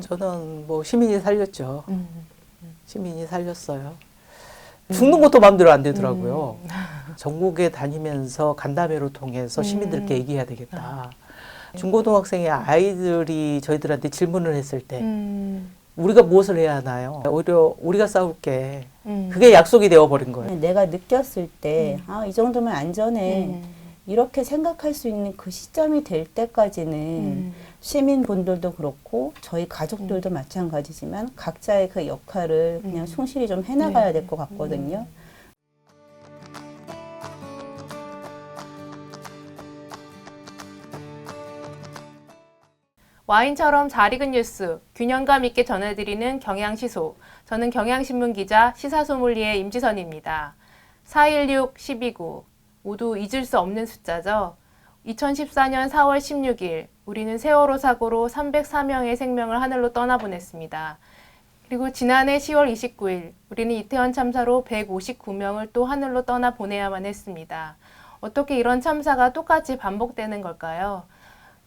저는 뭐 시민이 살렸죠. 시민이 살렸어요. 죽는 것도 마음대로 안 되더라고요. 전국에 다니면서 간담회로 통해서 시민들께 얘기해야 되겠다. 중고등학생의 아이들이 저희들한테 질문을 했을 때 우리가 무엇을 해야 하나요? 오히려 우리가 싸울게. 그게 약속이 되어버린 거예요. 내가 느꼈을 때, 이 정도면 안전해. 이렇게 생각할 수 있는 그 시점이 될 때까지는 시민분들도 그렇고 저희 가족들도 마찬가지지만 각자의 그 역할을 그냥 충실히 좀 해나가야 될 것 같거든요. 와인처럼 잘 익은 뉴스, 균형감 있게 전해드리는 경향시소. 저는 경향신문 기자 시사소믈리에 임지선입니다. 416, 129 모두 잊을 수 없는 숫자죠. 2014년 4월 16일 우리는 세월호 사고로 304명의 생명을 하늘로 떠나보냈습니다. 그리고 지난해 10월 29일 우리는 이태원 참사로 159명을 또 하늘로 떠나보내야만 했습니다. 어떻게 이런 참사가 똑같이 반복되는 걸까요?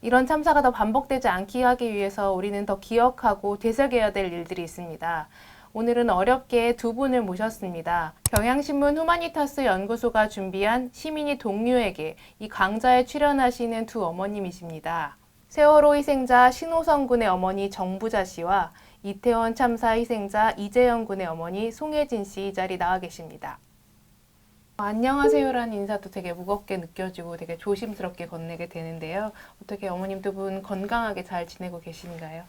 이런 참사가 더 반복되지 않게 하기 위해서 우리는 더 기억하고 되새겨야 될 일들이 있습니다. 오늘은 어렵게 두 분을 모셨습니다. 경향신문 후마니타스 연구소가 준비한 시민이 동료에게 이 강좌에 출연하시는 두 어머님이십니다. 세월호 희생자 신호성 군의 어머니 정부자 씨와 이태원 참사 희생자 이재영 군의 어머니 송혜진 씨 이 자리 나와 계십니다. 안녕하세요라는 인사도 되게 무겁게 느껴지고 되게 조심스럽게 건네게 되는데요. 어떻게 어머님 두 분 건강하게 잘 지내고 계신가요?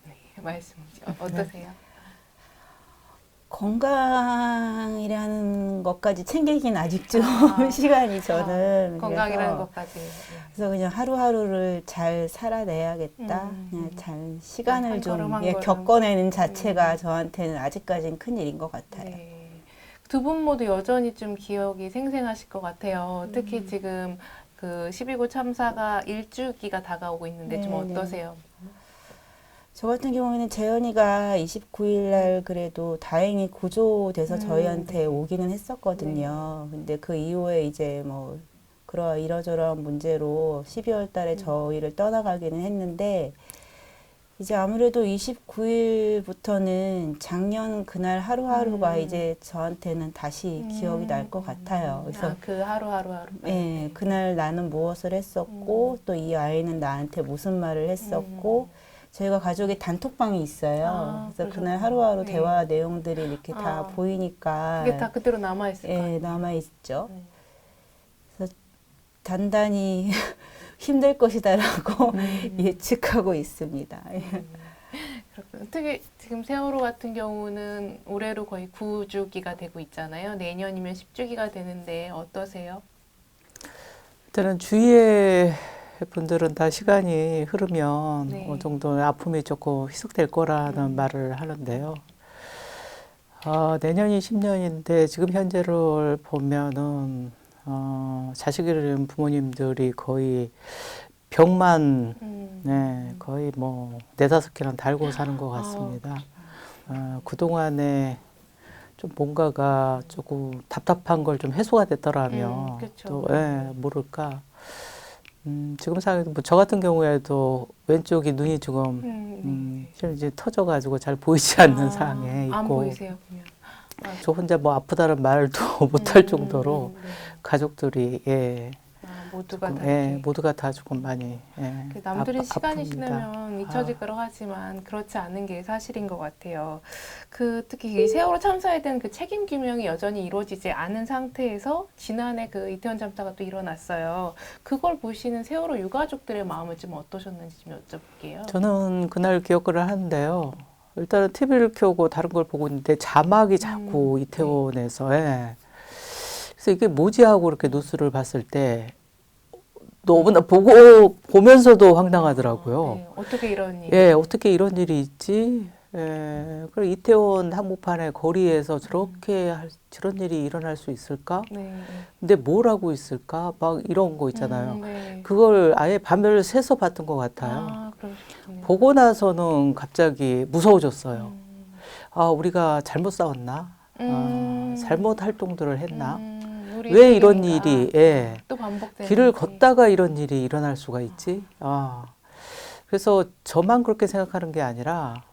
네, 말씀 어떠세요? 건강이라는 것까지 챙기긴 아직 좀 시간이 저는 건강이라는 것까지. 그래서 그냥 하루하루를 잘 살아내야겠다. 그냥 잘 시간을 좀 겪어내는 자체가 저한테는 아직까지는 큰 일인 것 같아요. 네. 두 분 모두 여전히 좀 기억이 생생하실 것 같아요. 특히 지금 그 12구 참사가 일주기가 다가오고 있는데 좀 어떠세요? 저 같은 경우에는 재현이가 29일 날 그래도 다행히 구조돼서 저희한테 오기는 했었거든요. 근데 그 이후에 이제 뭐 이러저러한 문제로 12월 달에 저희를 떠나가기는 했는데 이제 아무래도 29일부터는 작년 그날 하루하루가 이제 저한테는 다시 기억이 날 것 같아요. 그래서 그 하루. 네, 그날 나는 무엇을 했었고 또 이 아이는 나한테 무슨 말을 했었고 저희가 가족의 단톡방이 있어요. 그래서 그날 하루하루 대화 내용들이 이렇게 다 보이니까 그게 다 그대로 남아있을 것 같아요. 남아있죠. 그래서 단단히 힘들 것이다라고 예측하고 있습니다. 그렇군요. 특히 지금 세월호 같은 경우는 올해로 거의 9주기가 되고 있잖아요. 내년이면 10주기가 되는데 어떠세요? 일단은 주위의 분들은 다 시간이 흐르면 어느 정도 아픔이 조금 희석될 거라는 말을 하는데요. 내년이 10년인데 지금 현재를 보면은 자식을 잃은 부모님들이 거의 병만 거의 뭐 4-5개는 달고 사는 것 같습니다. 그동안에 좀 뭔가가 조금 답답한 걸 좀 해소가 됐더라면 또 모를까. 지금 상황에도 뭐 저 같은 경우에도 왼쪽이 눈이 조금 이제 터져가지고 잘 보이지 않는 상황에 있고. 안 보이세요, 그냥. 저 혼자 뭐 아프다는 말도 못할 정도로 가족들이 모두가 다 조금 많이 남들은 시간이 아픕니다. 지나면 잊혀질 거라고 하지만 그렇지 않은 게 사실인 것 같아요. 특히 이 세월호 참사에 대한 그 책임 규명이 여전히 이루어지지 않은 상태에서 지난해 그 이태원 참사가 또 일어났어요. 그걸 보시는 세월호 유가족들의 마음은 좀 어떠셨는지 좀 여쭤볼게요. 저는 그날 기억을 하는데요. 일단은 TV를 켜고 다른 걸 보고 있는데 자막이 자꾸 이태원에서 그래서 이게 뭐지 하고 이렇게 뉴스를 봤을 때 너무나 보면서도 황당하더라고요. 어떻게 이런 일이? 어떻게 이런 일이 있지? 그리고 이태원 한복판의 거리에서 저런 일이 일어날 수 있을까? 근데 뭘 하고 있을까? 막 이런 거 있잖아요. 그걸 아예 밤을 새서 봤던 것 같아요. 보고 나서는 갑자기 무서워졌어요. 우리가 잘못 싸웠나? 잘못 활동들을 했나? 왜 이런 일이 또 길을 걷다가 이런 일이 일어날 수가 있지? 그래서 저만 그렇게 생각하는 게 아니라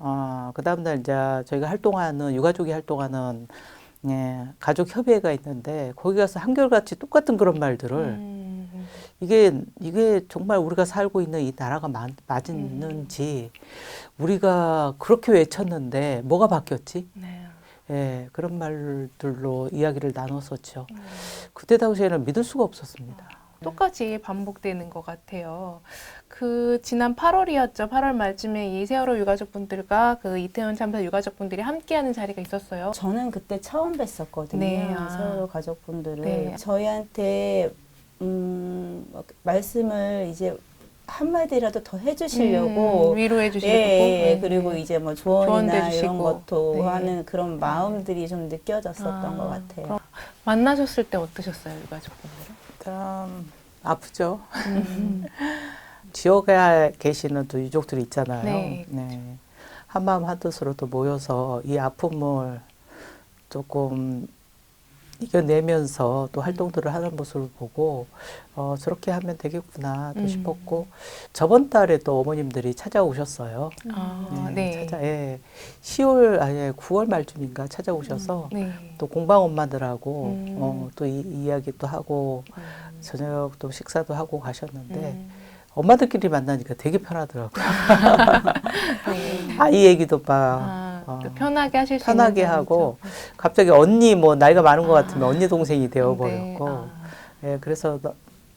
그 다음날 이제 저희가 활동하는 유가족이 활동하는 가족 협의회가 있는데 거기 가서 한결같이 똑같은 그런 말들을 이게 정말 우리가 살고 있는 이 나라가 맞는지 우리가 그렇게 외쳤는데 뭐가 바뀌었지? 네. 예, 그런 말들로 이야기를 나눴었죠. 그때 당시에는 믿을 수가 없었습니다. 똑같이 반복되는 것 같아요. 그 지난 8월이었죠. 8월 말쯤에 이 세월호 유가족분들과 그 이태원 참사 유가족분들이 함께하는 자리가 있었어요. 저는 그때 처음 뵀었거든요. 네, 서울 가족분들을. 네. 저희한테 말씀을 이제 한마디라도 더 해주시려고 위로해 주시고 그리고 이제 뭐 조언이나 조언도 해주시고. 이런 것도 네. 하는 그런 마음들이 좀 느껴졌었던 아, 것 같아요. 그럼 만나셨을 때 어떠셨어요, 유가족분들은? 참 아프죠. 지역에 계시는 또 유족들이 있잖아요. 네, 한마음 한뜻으로 또 모여서 이 아픔을 조금 이겨내면서 또 활동들을 하는 모습을 보고 저렇게 하면 되겠구나 또 싶었고 저번 달에 또 어머님들이 찾아오셨어요. 아, 10월 9월 말쯤인가 찾아오셔서 네. 또 공방 엄마들하고 또 이야기 또 하고 저녁 또 식사도 하고 가셨는데 엄마들끼리 만나니까 되게 편하더라고요. 아이 얘기도 막 또 편하게 하실 수 편하게 있는 하고 갑자기 언니 뭐 나이가 많은 것 같으면 언니 동생이 네. 되어버렸고 그래서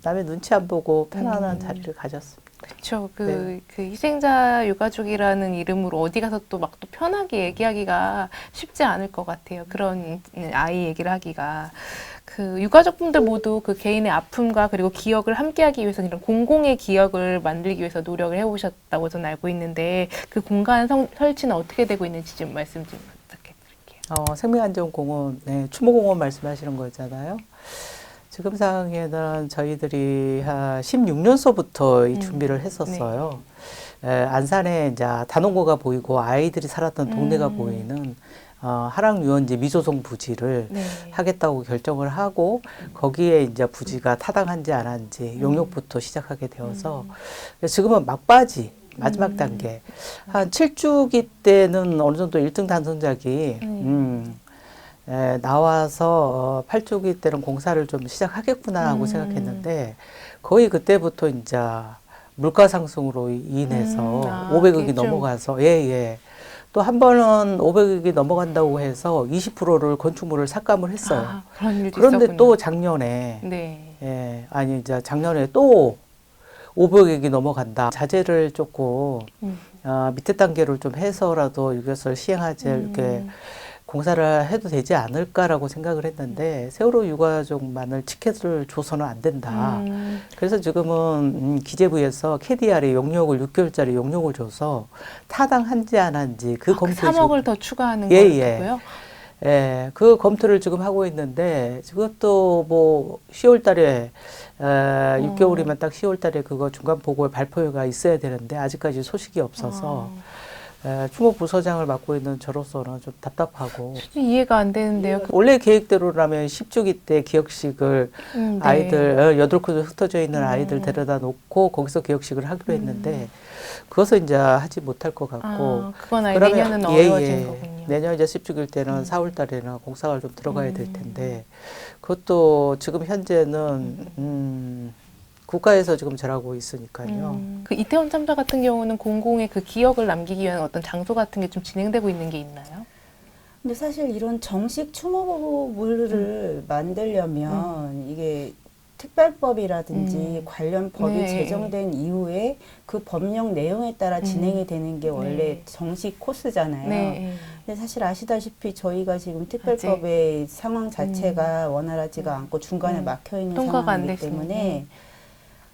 남의 눈치 안 보고 편안한 자리를 가졌습니다. 그렇죠. 그 희생자 유가족이라는 이름으로 어디 가서 또 막 또 편하게 얘기하기가 쉽지 않을 것 같아요. 그런 아이 얘기를 하기가. 그 유가족분들 모두 그 개인의 아픔과 그리고 기억을 함께하기 위해서 이런 공공의 기억을 만들기 위해서 노력을 해오셨다고 저는 알고 있는데 그 공간 설치는 어떻게 되고 있는지 좀 말씀 좀 부탁드릴게요. 생명안전공원, 추모공원 말씀하시는 거잖아요. 지금 상황에는 저희들이 한 16년서부터 이 준비를 했었어요. 안산에 이제 단원고가 보이고 아이들이 살았던 동네가 보이는 하락유원지 미조성 부지를 하겠다고 결정을 하고 거기에 이제 부지가 타당한지 안 한지 용역부터 시작하게 되어서 지금은 막바지 마지막 단계 한 7주기 때는 어느 정도 1등 당선작이 나와서 8주기 때는 공사를 좀 시작하겠구나 하고 생각했는데 거의 그때부터 이제 물가 상승으로 인해서 500억이 넘어가서 또 한 번은 500억이 넘어간다고 해서 20%를 건축물을 삭감을 했어요. 그런 일도 그런데 있었군요. 또 작년에 이제 작년에 또 500억이 넘어간다. 자재를 조금 밑에 단계로 좀 해서라도 이것을 시행하지 이렇게 공사를 해도 되지 않을까라고 생각을 했는데 세월호 유가족만을 티켓을 줘서는 안 된다. 그래서 지금은 기재부에서 KDR에 용역을 6개월짜리 용역을 줘서 타당한지 안 한지 그 검토 3억을 더 추가하는 거고요. 그 검토를 지금 하고 있는데 그것도 뭐 10월 달에 6개월이면 딱 10월 달에 그거 중간 보고의 발표가 있어야 되는데 아직까지 소식이 없어서 추모부서장을 맡고 있는 저로서는 좀 답답하고 이해가 안 되는데요. 원래 계획대로라면 10주기 때 기억식을 아이들 8곳에 흩어져 있는 아이들 데려다 놓고 거기서 기억식을 하기로 했는데 그것을 이제 하지 못할 것 같고 그건 아예 내년은 어려워진 거군요. 내년 이제 10주기일 때는 4월 달에는 공사가 좀 들어가야 될 텐데 그것도 지금 현재는 국가에서 지금 절하고 있으니까요. 그 이태원 참사 같은 경우는 공공의 그 기억을 남기기 위한 어떤 장소 같은 게 좀 진행되고 있는 게 있나요? 근데 사실 이런 정식 추모물을 만들려면 이게 특별법이라든지 관련 법이 제정된 이후에 그 법령 내용에 따라 진행이 되는 게 원래 정식 코스잖아요. 근데 사실 아시다시피 저희가 지금 특별법의 상황 자체가 원활하지가 않고 중간에 막혀 있는 상황이기 때문에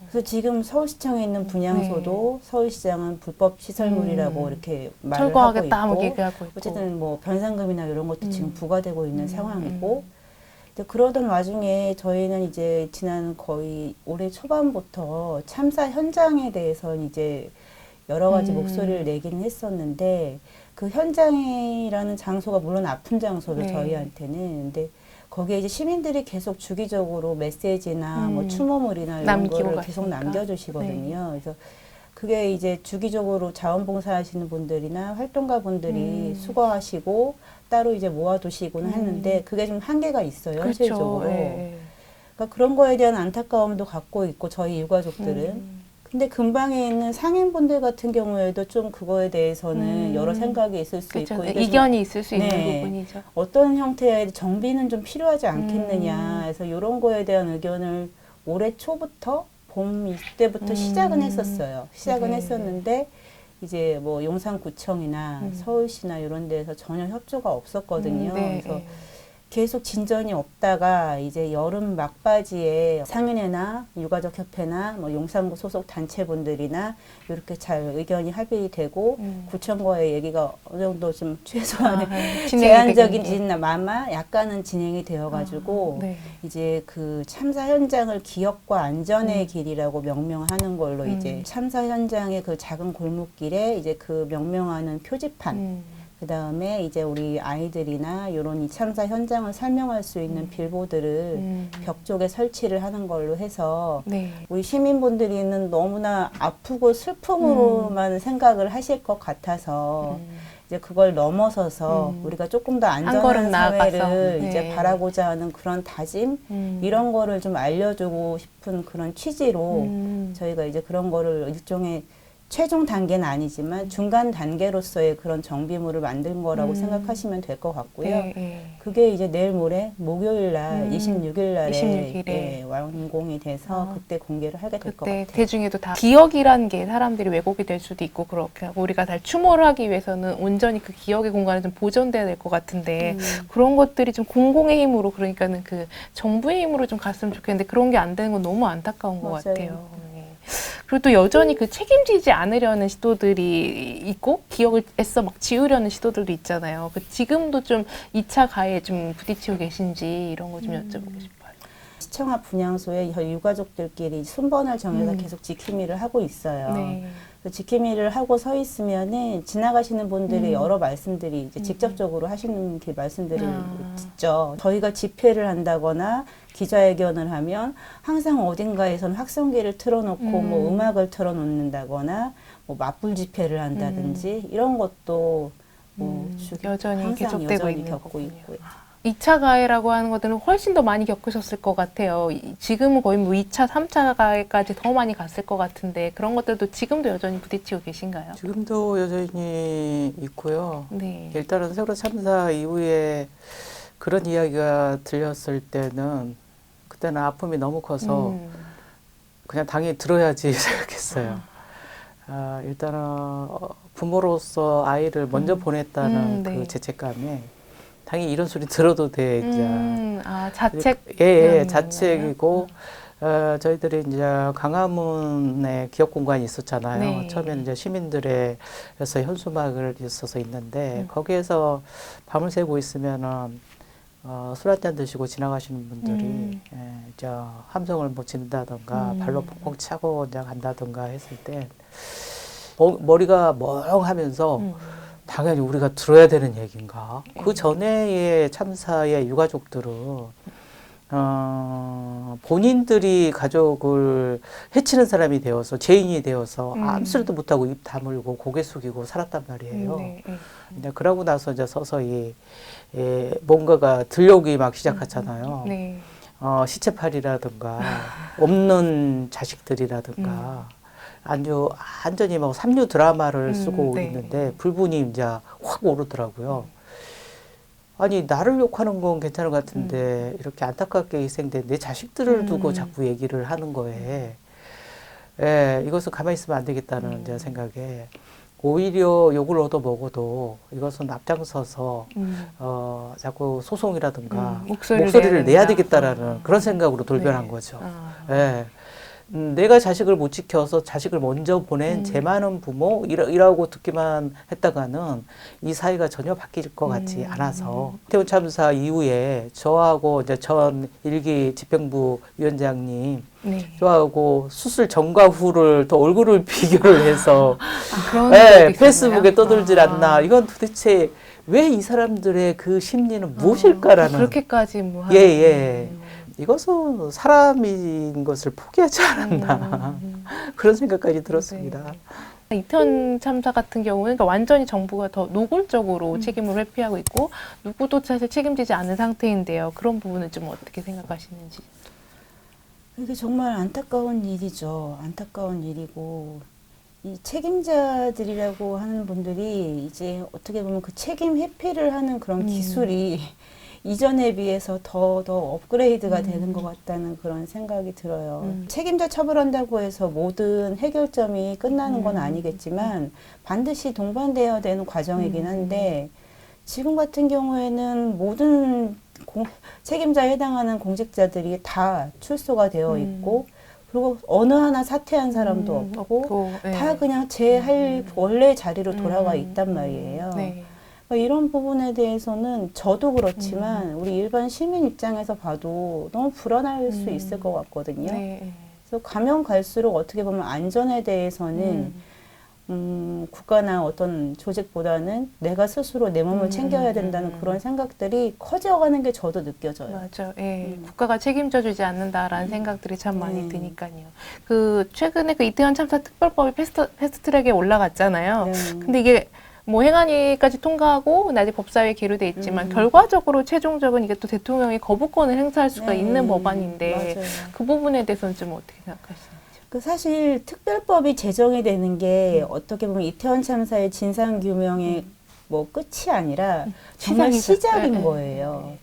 그래서 지금 서울시청에 있는 분향소도 서울시장은 불법 시설물이라고 이렇게 말을 하고 있고, 어쨌든 뭐 변상금이나 이런 것도 지금 부과되고 있는 상황이고, 그러던 와중에 저희는 이제 지난 거의 올해 초반부터 참사 현장에 대해서 이제 여러 가지 목소리를 내기는 했었는데 그 현장이라는 장소가 물론 아픈 장소로 저희한테는 근데 거기에 이제 시민들이 계속 주기적으로 메시지나 뭐 추모물이나 이런 거를 계속 남겨주시거든요. 그래서 그게 이제 주기적으로 자원봉사하시는 분들이나 활동가 분들이 수거하시고 따로 이제 모아두시고는 했는데 그게 좀 한계가 있어요, 현실적으로. 그렇죠. 예. 그러니까 그런 거에 대한 안타까움도 갖고 있고 저희 유가족들은. 근데 근방에 있는 상인분들 같은 경우에도 좀 그거에 대해서는 여러 생각이 있을 수 그렇죠. 있고 이게 좀 이견이 있을 수 있는 네. 부분이죠. 어떤 형태의 정비는 좀 필요하지 않겠느냐 해서 이런 거에 대한 의견을 올해 초부터 봄 이때부터 시작은 했었어요. 시작은 네. 했었는데 이제 뭐 용산구청이나 서울시나 이런 데에서 전혀 협조가 없었거든요. 네. 그래서 계속 진전이 없다가 이제 여름 막바지에 상인회나 유가족 협회나 뭐 용산구 소속 단체분들이나 이렇게 잘 의견이 합의되고 구청과의 얘기가 어느 정도 좀 최소한의 제한적인지나 마마 약간은 진행이 되어가지고 네. 이제 그 참사 현장을 기억과 안전의 길이라고 명명하는 걸로 이제 참사 현장의 그 작은 골목길에 이제 그 명명하는 표지판 그 다음에 이제 우리 아이들이나 이런 이 참사 현장을 설명할 수 있는 빌보드를 벽 쪽에 설치를 하는 걸로 해서 네. 우리 시민분들이는 너무나 아프고 슬픔으로만 생각을 하실 것 같아서 이제 그걸 넘어서서 우리가 조금 더 한 걸음 안전한 나아가서. 사회를 네. 이제 바라고자 하는 그런 다짐 이런 거를 좀 알려주고 싶은 그런 취지로 저희가 이제 그런 거를 일종의 최종 단계는 아니지만 중간 단계로서의 그런 정비물을 만든 거라고 생각하시면 될 것 같고요. 네, 네. 그게 이제 내일 모레 목요일 날 26일 날에 26일에. 예, 완공이 돼서 그때 공개를 하게 될 것 그때 같아요. 대중에도 다 기억이라는 게 사람들이 왜곡이 될 수도 있고 그렇게 하고 우리가 잘 추모를 하기 위해서는 온전히 그 기억의 공간이 좀 보존돼야 될 것 같은데 그런 것들이 좀 공공의 힘으로 그러니까는 그 정부의 힘으로 좀 갔으면 좋겠는데 그런 게 안 되는 건 너무 안타까운 것 맞아요. 같아요. 예. 그리고 또 여전히 그 책임지지 않으려는 시도들이 있고 기억을 애써 막 지우려는 시도들도 있잖아요. 그 지금도 좀 2차 가해에 좀 부딪히고 계신지 이런 거 좀 여쭤보고 싶어요. 시청 앞 분향소에 저희 유가족들끼리 순번을 정해서 계속 지킴이를 하고 있어요. 네. 그 지킴이를 하고 서 있으면은 지나가시는 분들이 여러 말씀들이 이제 직접적으로 하시는 그 말씀들을 듣죠. 저희가 집회를 한다거나 기자회견을 하면 항상 어딘가에선 확성기를 틀어놓고 뭐 음악을 틀어놓는다거나 뭐 맞불 집회를 한다든지 이런 것도 뭐 여전히 항상 계속되고 여전히 있는 겪고 거군요. 있고요. 2차 가해라고 하는 것들은 훨씬 더 많이 겪으셨을 것 같아요. 지금은 거의 뭐 2차, 3차 가해까지 더 많이 갔을 것 같은데 그런 것들도 지금도 여전히 부딪히고 계신가요? 지금도 여전히 있고요. 네. 일단은 세월호 참사 이후에 그런 이야기가 들렸을 때는 그때는 아픔이 너무 커서 그냥 당연히 들어야지 생각했어요. 일단은 부모로서 아이를 먼저 보냈다는 네. 그 죄책감에 당연히 이런 소리 들어도 돼 이제. 자책. 예, 자책이고 저희들이 이제 강화문에 기억 공간이 있었잖아요. 네. 처음에는 이제 시민들에서 현수막을 있어서 있는데 거기에서 밤을 새고 있으면은 술 한잔 드시고 지나가시는 분들이 이제 함성을 뭐 지른다던가 발로 펑펑 차고 이제 간다던가 했을 때 머리가 멍하면서 당연히 우리가 들어야 되는 얘기인가? 그 전에의 참사의 유가족들은 본인들이 가족을 해치는 사람이 되어서 죄인이 되어서 아무 소리도 못하고 입 다물고 고개 숙이고 살았단 말이에요. 이제 그러고 나서 이제 서서히 뭔가가 들려오기 막 시작하잖아요. 네. 시체팔이라든가 없는 자식들이라든가 아주 완전히 막 삼류 드라마를 쓰고 네. 있는데 불분이 이제 확 오르더라고요. 아니 나를 욕하는 건 괜찮은 것 같은데 이렇게 안타깝게 희생된 내 자식들을 두고 자꾸 얘기를 하는 거에 이것은 가만히 있으면 안 되겠다는 제 생각에 오히려 욕을 얻어 먹어도 이것은 앞장서서 자꾸 소송이라든가 목소리를 내야 되겠다라는 그런 생각으로 돌변한 거죠. 내가 자식을 못 지켜서 자식을 먼저 보낸 제 많은 부모 이라고 듣기만 했다가는 이 사회가 전혀 바뀔 것 같지 않아서 태훈 참사 이후에 저하고 이제 전 일기 집행부 위원장님 저하고 수술 전과 후를 또 얼굴을 비교를 해서 페이스북에 떠들질 않나. 이건 도대체 왜 이 사람들의 그 심리는 무엇일까라는 그렇게까지 뭐 예. 이것은 사람인 것을 포기하지 않았나 그런 생각까지 들었습니다. 네. 이태원 참사 같은 경우는 그러니까 완전히 정부가 더 노골적으로 책임을 회피하고 있고 누구도 사실 책임지지 않은 상태인데요. 그런 부분은 좀 어떻게 생각하시는지. 이게 정말 안타까운 일이죠. 안타까운 일이고 이 책임자들이라고 하는 분들이 이제 어떻게 보면 그 책임 회피를 하는 그런 기술이 이전에 비해서 더 업그레이드가 되는 것 같다는 그런 생각이 들어요. 책임자 처벌한다고 해서 모든 해결점이 끝나는 건 아니겠지만 반드시 동반되어야 되는 과정이긴 한데 지금 같은 경우에는 모든 책임자에 해당하는 공직자들이 다 출소가 되어 있고 그리고 어느 하나 사퇴한 사람도 없고 다 그냥 제 할 원래 자리로 돌아가 있단 말이에요. 네. 그러니까 이런 부분에 대해서는 저도 그렇지만 우리 일반 시민 입장에서 봐도 너무 불안할 수 있을 것 같거든요. 네. 그래서 가면 갈수록 어떻게 보면 안전에 대해서는 국가나 어떤 조직보다는 내가 스스로 내 몸을 챙겨야 된다는 그런 생각들이 커져가는 게 저도 느껴져요. 맞아요. 예. 국가가 책임져주지 않는다라는 생각들이 참 많이 드니까요. 그 최근에 그 이태원 참사 특별법이 패스트트랙에 올라갔잖아요. 네. 근데 이게 뭐 행안위까지 통과하고 아직 법사위에 계류돼 있지만 결과적으로 최종적으로 이게 또 대통령이 거부권을 행사할 수가 있는 법안인데 맞아요. 그 부분에 대해서는 좀 어떻게 생각하시나요? 그 사실 특별법이 제정이 되는 게 어떻게 보면 이태원 참사의 진상 규명의 뭐 끝이 아니라 정말 시작인 거예요.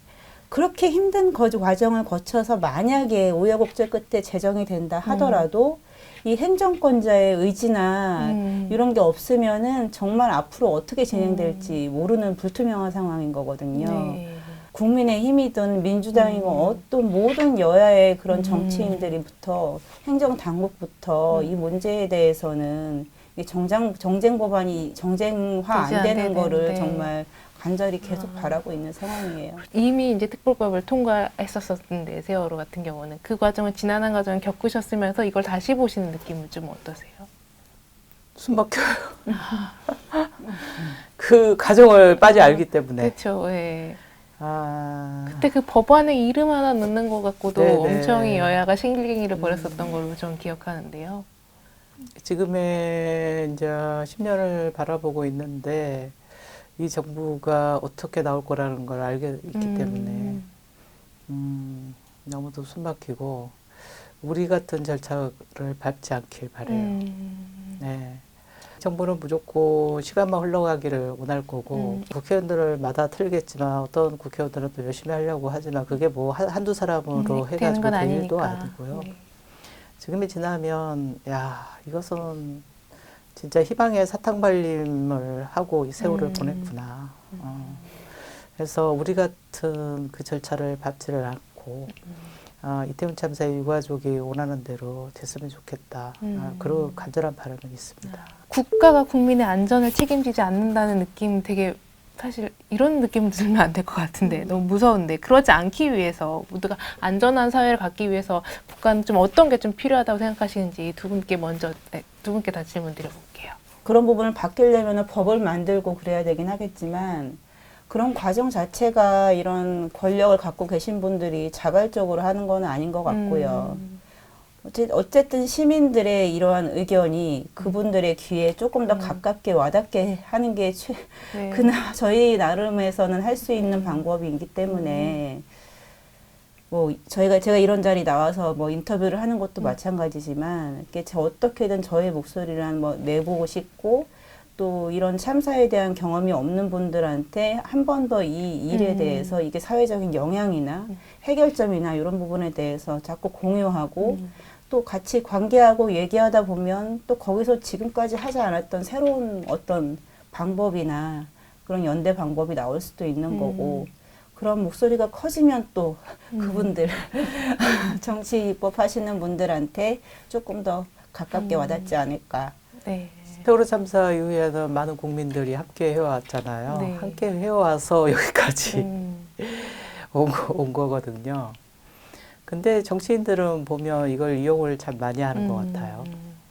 그렇게 힘든 과정을 거쳐서 만약에 우여곡절 끝에 제정이 된다 하더라도 이 행정권자의 의지나 이런 게 없으면은 정말 앞으로 어떻게 진행될지 모르는 불투명한 상황인 거거든요. 네. 국민의힘이든 민주당이든 어떤 모든 여야의 그런 정치인들이부터 행정당국부터 이 문제에 대해서는 이 정쟁 법안이 정쟁화 안 되는 거를 정말 간절히 계속 바라고 있는 상황이에요. 이미 이제 특별법을 통과했었는데 세월호 같은 경우는 그 과정을 지난한 과정을 겪으셨으면서 이걸 다시 보시는 느낌은 좀 어떠세요? 숨 막혀요. 그 과정을 빠지 알기 때문에. 그렇죠. 예. 아, 그때 그 법안에 이름 하나 넣는 것 갖고도 네네. 엄청 여야가 신길갱이를 벌였었던 걸로 좀 기억하는데요. 지금의 이제 10년을 바라보고 있는데 이 정부가 어떻게 나올 거라는 걸 알게 있기 때문에 너무도 숨막히고 우리 같은 절차를 밟지 않길 바래요. 네. 정부는 무조건 시간만 흘러가기를 원할 거고 국회의원들마다 틀리겠지만 어떤 국회의원들은 또 열심히 하려고 하지만 그게 뭐 한두 사람으로 해가지고 될 일도 아니고요. 네. 지금이 지나면 야 이것은 진짜 희망의 사탕 발림을 하고 이 세월을 보냈구나. 그래서 우리 같은 그 절차를 밟지를 않고 이태원 참사의 유가족이 원하는 대로 됐으면 좋겠다. 그런 간절한 바람은 있습니다. 국가가 국민의 안전을 책임지지 않는다는 느낌 되게 사실 이런 느낌 들면 안 될 것 같은데 너무 무서운데 그러지 않기 위해서 모두가 안전한 사회를 갖기 위해서 국가는 좀 어떤 게 좀 필요하다고 생각하시는지 두 분께 다 질문 드려볼게요. 그런 부분을 바뀌려면 법을 만들고 그래야 되긴 하겠지만 그런 과정 자체가 이런 권력을 갖고 계신 분들이 자발적으로 하는 건 아닌 것 같고요. 어쨌든 시민들의 이러한 의견이 그분들의 귀에 조금 더 가깝게 와닿게 하는 게 그나마 저희 나름에서는 할 수 있는 방법이기 때문에 뭐 제가 이런 자리 나와서 뭐 인터뷰를 하는 것도 마찬가지지만 이렇게 어떻게든 저의 목소리를 뭐 내보고 싶고 또 이런 참사에 대한 경험이 없는 분들한테 한 번 더 이 일에 대해서 이게 사회적인 영향이나 해결점이나 이런 부분에 대해서 자꾸 공유하고 또 같이 관계하고 얘기하다 보면 또 거기서 지금까지 하지 않았던 새로운 어떤 방법이나 그런 연대 방법이 나올 수도 있는 거고 그런 목소리가 커지면 또 그분들 정치 입법 하시는 분들한테 조금 더 가깝게 와닿지 않을까. 네. 세월호 참사 이후에는 많은 국민들이 함께 해왔잖아요. 네. 함께 해와서 여기까지 온 거거든요. 근데 정치인들은 보면 이걸 이용을 참 많이 하는 것 같아요.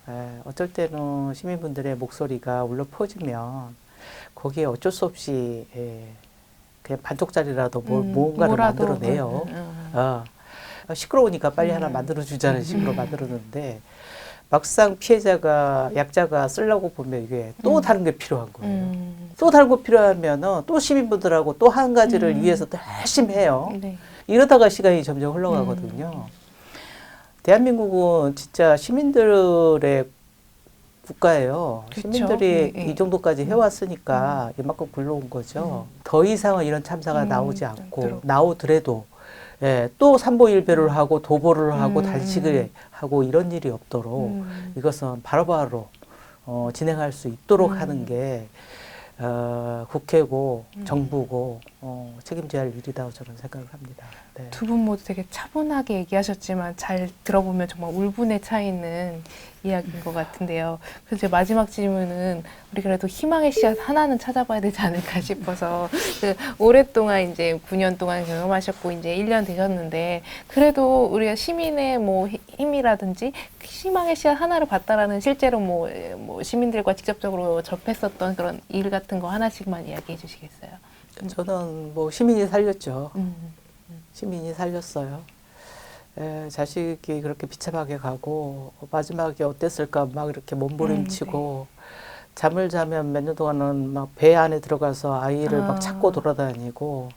예, 어쩔 때는 시민분들의 목소리가 울려 퍼지면 거기에 어쩔 수 없이 그냥 반쪽짜리라도 뭔가를 만들어내요. 시끄러우니까 빨리 하나 만들어주자는 식으로 만들었는데 막상 피해자가 약자가 쓰려고 보면 이게 또 다른 게 필요한 거예요. 또 다른 거 필요하면은 또 시민분들하고 또 한 가지를 위해서 또 열심히 해요. 네. 이러다가 시간이 점점 흘러가거든요. 대한민국은 진짜 시민들의 국가예요. 그쵸? 시민들이 네, 네. 이 정도까지 해왔으니까 이만큼 굴러온 거죠. 더 이상은 이런 참사가 나오지 않고 나오더라도 예, 또 삼보일배를 하고 도보를 하고 단식을 하고 이런 일이 없도록 이것은 바로바로 진행할 수 있도록 하는 게 국회고 정부고 책임져야 할 일이라고 저는 생각을 합니다. 네. 두 분 모두 되게 차분하게 얘기하셨지만 잘 들어보면 정말 울분에 차 있는 이야기인 것 같은데요. 그래서 제 마지막 질문은 우리 그래도 희망의 씨앗 하나는 찾아봐야 되지 않을까 싶어서 그 오랫동안 이제 9년 동안 경험하셨고 이제 1년 되셨는데 그래도 우리가 시민의 뭐 힘이라든지 희망의 씨앗 하나를 봤다라는 실제로 뭐 시민들과 직접적으로 접했었던 그런 일 같은 거 하나씩만 이야기해 주시겠어요? 저는 뭐 시민이 살렸죠. 시민이 살렸어요. 자식이 그렇게 비참하게 가고 마지막에 어땠을까 막 이렇게 몸부림치고 잠을 자면 몇 년 동안은 막 배 안에 들어가서 아이를 막 찾고 돌아다니고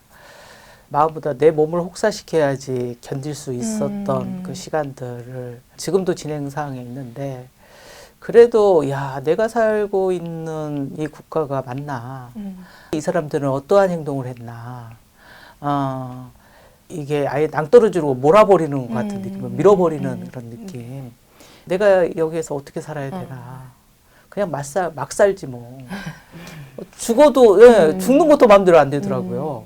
마음보다 내 몸을 혹사시켜야지 견딜 수 있었던 그 시간들을 지금도 진행 사항에 있는데 그래도 야 내가 살고 있는 이 국가가 맞나 이 사람들은 어떠한 행동을 했나 이게 아예 낭떠러지로 몰아버리는 것 같은 느낌, 밀어버리는 그런 느낌. 내가 여기에서 어떻게 살아야 되나. 그냥 막 살지 뭐. 죽어도, 예, 죽는 것도 마음대로 안 되더라고요.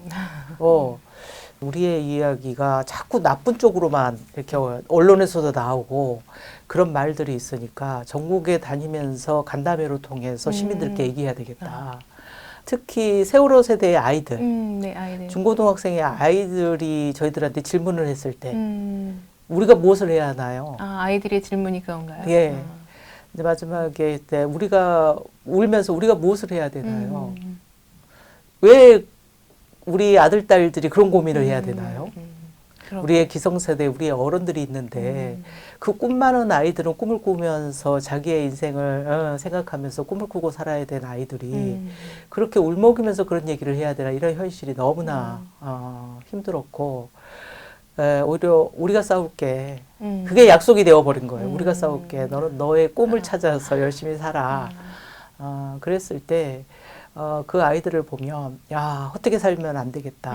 우리의 이야기가 자꾸 나쁜 쪽으로만 이렇게 언론에서도 나오고 그런 말들이 있으니까 전국에 다니면서 간담회로 통해서 시민들께 얘기해야 되겠다. 특히 세월호 세대의 아이들, 네, 아이들. 중고등학생의 아이들이 저희들한테 질문을 했을 때 우리가 무엇을 해야 하나요? 아이들의 질문이 그건가요? 예. 근데 마지막에 때 우리가 울면서 우리가 무엇을 해야 되나요? 왜 우리 아들, 딸들이 그런 고민을 해야 되나요? 우리의 기성세대, 우리의 어른들이 있는데 그 꿈 많은 아이들은 꿈을 꾸면서 자기의 인생을 생각하면서 꿈을 꾸고 살아야 되는 아이들이 그렇게 울먹이면서 그런 얘기를 해야 되나 이런 현실이 너무나 힘들었고 오히려 우리가 싸울게 그게 약속이 되어버린 거예요. 우리가 싸울게 너는 너의 꿈을 찾아서 열심히 살아. 그랬을 때 그 아이들을 보면 야 어떻게 살면 안 되겠다.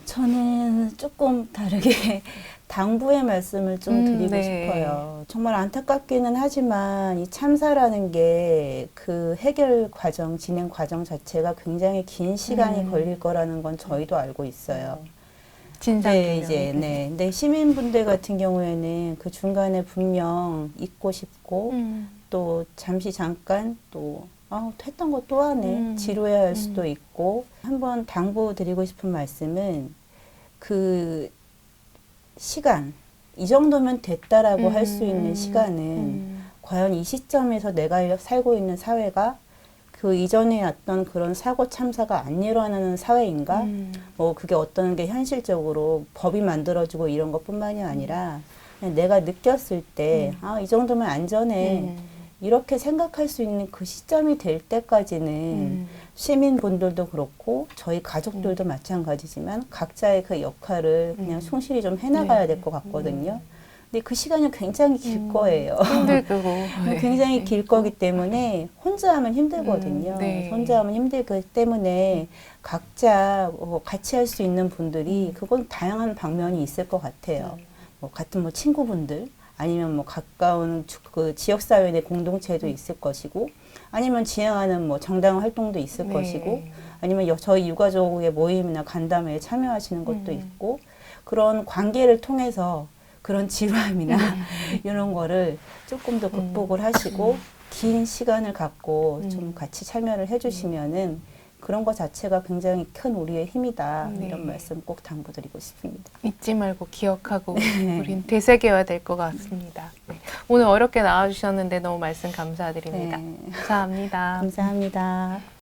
저는 조금 다르게 당부의 말씀을 좀 드리고 네. 싶어요. 정말 안타깝기는 하지만 이 참사라는 게 그 해결 과정, 진행 과정 자체가 굉장히 긴 시간이 걸릴 거라는 건 저희도 알고 있어요. 진상규명. 근데 시민분들 같은 경우에는 그 중간에 분명 잊고 싶고 또 잠시 잠깐 또 했던 거 또 하네 지루해 할 수도 있고 한번 당부드리고 싶은 말씀은 그 시간 이 정도면 됐다라고 할 수 있는 시간은 과연 이 시점에서 내가 살고 있는 사회가 그 이전에 왔던 그런 사고 참사가 안 일어나는 사회인가? 뭐 그게 어떤 게 현실적으로 법이 만들어지고 이런 것뿐만이 아니라 그냥 내가 느꼈을 때 이 정도면 안전해. 이렇게 생각할 수 있는 그 시점이 될 때까지는 시민분들도 그렇고 저희 가족들도 마찬가지지만 각자의 그 역할을 그냥 충실히 좀 해나가야 될 것 같거든요. 근데 그 시간이 굉장히 길 거예요. 힘들 거고. 굉장히 길 거기 때문에 혼자 하면 힘들거든요. 혼자 하면 힘들기 때문에 각자 같이 할 수 있는 분들이 그건 다양한 방면이 있을 것 같아요. 같은 친구분들 아니면 가까운 그 지역사회 내 공동체도 있을 것이고 아니면 지향하는 정당 활동도 있을 것이고 아니면 저희 유가족의 모임이나 간담회에 참여하시는 것도 있고 그런 관계를 통해서 그런 지루함이나 이런 거를 조금 더 극복을 하시고 긴 시간을 갖고 좀 같이 참여를 해주시면은 그런 것 자체가 굉장히 큰 우리의 힘이다. 이런 말씀 꼭 당부드리고 싶습니다. 잊지 말고 기억하고 우린 되새겨야 될 것 같습니다. 오늘 어렵게 나와주셨는데 너무 말씀 감사드립니다. 감사합니다. 감사합니다.